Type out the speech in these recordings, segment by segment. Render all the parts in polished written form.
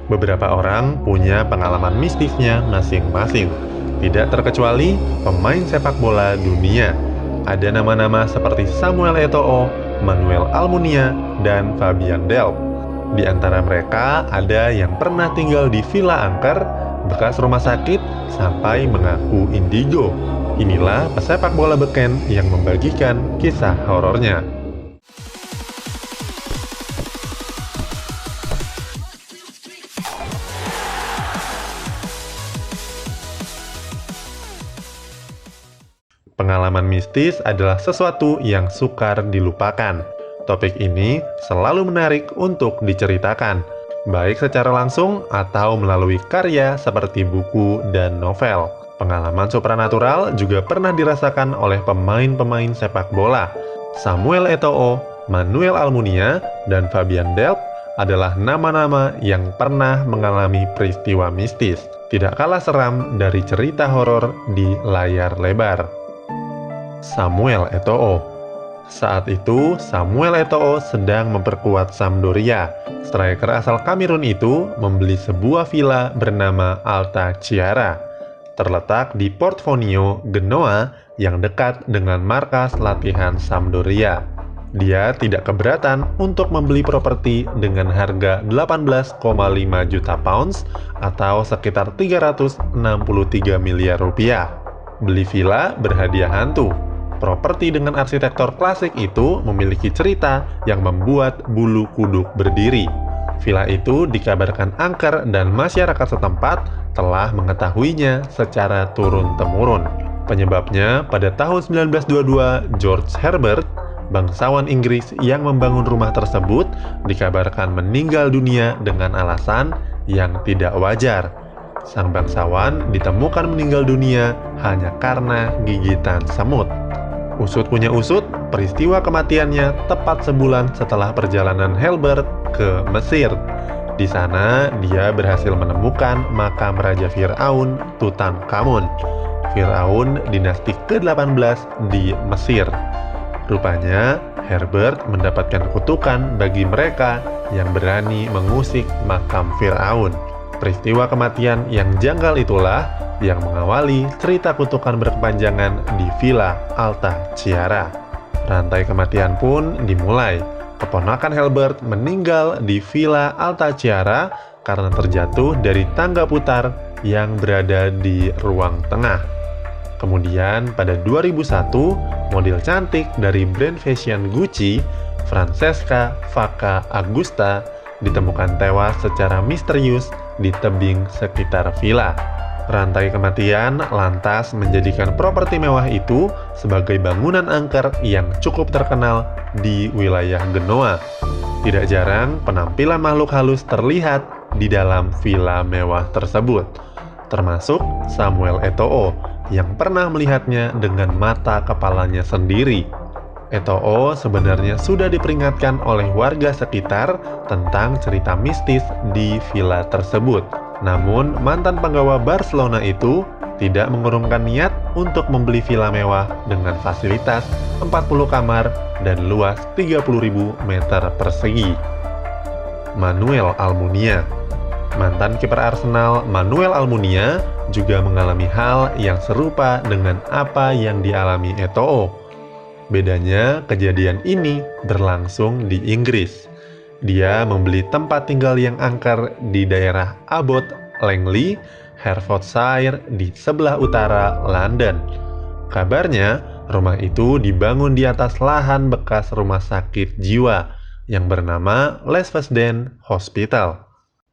Beberapa orang punya pengalaman mistisnya masing-masing, tidak terkecuali pemain sepak bola dunia. Ada nama-nama seperti Samuel Eto'o, Manuel Almunia, dan Fabian Delph. Di antara mereka ada yang pernah tinggal di villa angker, bekas rumah sakit, sampai mengaku indigo. Inilah pesepak bola beken yang membagikan kisah horornya. Pengalaman mistis adalah sesuatu yang sukar dilupakan. Topik ini selalu menarik untuk diceritakan, baik secara langsung atau melalui karya seperti buku dan novel. Pengalaman supranatural juga pernah dirasakan oleh pemain-pemain sepak bola. Samuel Eto'o, Manuel Almunia, dan Fabian Delph adalah nama-nama yang pernah mengalami peristiwa mistis, tidak kalah seram dari cerita horor di layar lebar. Samuel Eto'o. Saat itu, Samuel Eto'o sedang memperkuat Sampdoria. Striker asal Kamerun itu membeli sebuah villa bernama Alta Chiara, terletak di Portofino, Genoa, yang dekat dengan markas latihan Sampdoria. Dia tidak keberatan untuk membeli properti dengan harga 18,5 juta pounds atau sekitar 363 miliar rupiah. Beli villa berhadiah hantu. Properti dengan arsitektur klasik itu memiliki cerita yang membuat bulu kuduk berdiri. Villa itu dikabarkan angker dan masyarakat setempat telah mengetahuinya secara turun-temurun. Penyebabnya, pada tahun 1922, George Herbert, bangsawan Inggris yang membangun rumah tersebut, dikabarkan meninggal dunia dengan alasan yang tidak wajar. Sang bangsawan ditemukan meninggal dunia hanya karena gigitan semut. Usut punya usut, peristiwa kematiannya tepat sebulan setelah perjalanan Herbert ke Mesir. Di sana, dia berhasil menemukan makam Raja Fir'aun Tutankhamun, Fir'aun dinasti ke-18 di Mesir. Rupanya, Herbert mendapatkan kutukan bagi mereka yang berani mengusik makam Fir'aun. Peristiwa kematian yang janggal itulah yang mengawali cerita kutukan berkepanjangan di Villa Alta Chiara. Rantai kematian pun dimulai. Keponakan Herbert meninggal di Villa Alta Chiara karena terjatuh dari tangga putar yang berada di ruang tengah. Kemudian pada 2001, model cantik dari brand fashion Gucci, Francesca Vacca Augusta, ditemukan tewas secara misterius di tebing sekitar villa. Rantai kematian lantas menjadikan properti mewah itu sebagai bangunan angker yang cukup terkenal di wilayah Genoa. Tidak jarang penampilan makhluk halus terlihat di dalam villa mewah tersebut, termasuk Samuel Eto'o yang pernah melihatnya dengan mata kepalanya sendiri. Eto'o sebenarnya sudah diperingatkan oleh warga sekitar tentang cerita mistis di villa tersebut. Namun, mantan penggawa Barcelona itu tidak mengurungkan niat untuk membeli villa mewah dengan fasilitas 40 kamar dan luas 30.000 meter persegi. Manuel Almunia. Mantan kiper Arsenal Manuel Almunia juga mengalami hal yang serupa dengan apa yang dialami Eto'o. Bedanya, kejadian ini berlangsung di Inggris. Dia membeli tempat tinggal yang angker di daerah Abbot Langley, Hertfordshire di sebelah utara London. Kabarnya, rumah itu dibangun di atas lahan bekas rumah sakit jiwa yang bernama Lesvesden Hospital.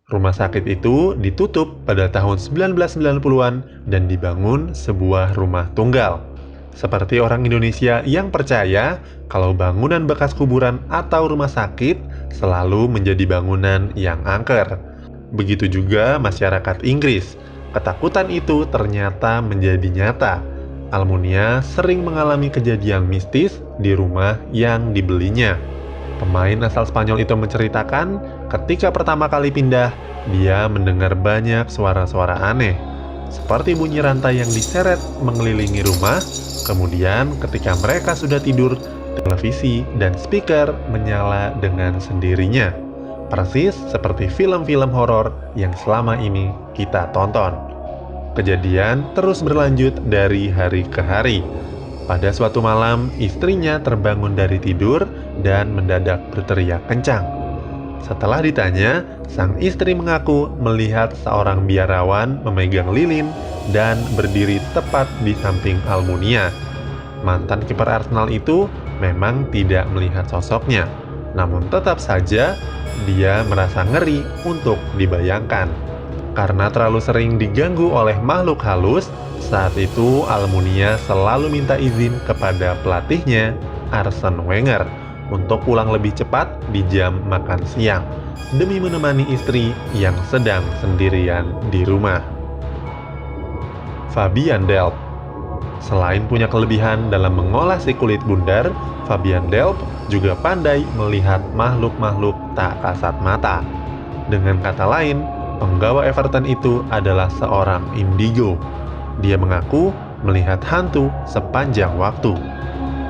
Rumah sakit itu ditutup pada tahun 1990-an dan dibangun sebuah rumah tunggal. Seperti orang Indonesia yang percaya kalau bangunan bekas kuburan atau rumah sakit selalu menjadi bangunan yang angker. Begitu juga masyarakat Inggris. Ketakutan itu ternyata menjadi nyata. Almunia sering mengalami kejadian mistis di rumah yang dibelinya. Pemain asal Spanyol itu menceritakan ketika pertama kali pindah, dia mendengar banyak suara-suara aneh, seperti bunyi rantai yang diseret mengelilingi rumah. Kemudian ketika mereka sudah tidur, televisi dan speaker menyala dengan sendirinya. persis seperti film-film horor yang selama ini kita tonton. Kejadian terus berlanjut dari hari ke hari. Pada suatu malam, istrinya terbangun dari tidur dan mendadak berteriak kencang. Setelah ditanya, sang istri mengaku melihat seorang biarawan memegang lilin dan berdiri tepat di samping Almunia. Mantan kiper Arsenal itu memang tidak melihat sosoknya, namun tetap saja dia merasa ngeri untuk dibayangkan. Karena terlalu sering diganggu oleh makhluk halus, saat itu Almunia selalu minta izin kepada pelatihnya, Arsene Wenger, untuk pulang lebih cepat di jam makan siang, demi menemani istri yang sedang sendirian di rumah. Fabian Delph. Selain punya kelebihan dalam mengolah si kulit bundar, Fabian Delph juga pandai melihat makhluk-makhluk tak kasat mata. Dengan kata lain, penggawa Everton itu adalah seorang indigo. Dia mengaku melihat hantu sepanjang waktu.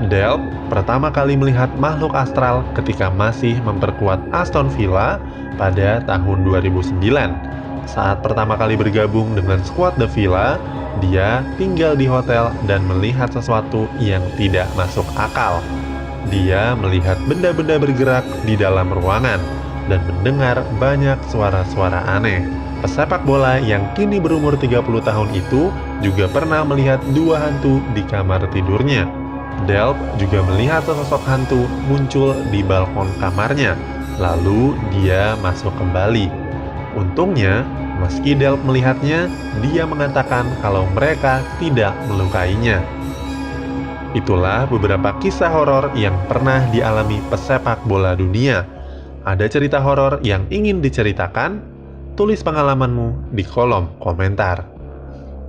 Delph pertama kali melihat makhluk astral ketika masih memperkuat Aston Villa pada tahun 2009. Saat pertama kali bergabung dengan skuad The Villa, dia tinggal di hotel dan melihat sesuatu yang tidak masuk akal. Dia melihat benda-benda bergerak di dalam ruangan dan mendengar banyak suara-suara aneh. Pesepak bola yang kini berumur 30 tahun itu juga pernah melihat dua hantu di kamar tidurnya. Delph juga melihat sesosok hantu muncul di balkon kamarnya, lalu dia masuk kembali. Untungnya, meski Delph melihatnya, dia mengatakan kalau mereka tidak melukainya. Itulah beberapa kisah horor yang pernah dialami pesepak bola dunia. Ada cerita horor yang ingin diceritakan? Tulis pengalamanmu di kolom komentar.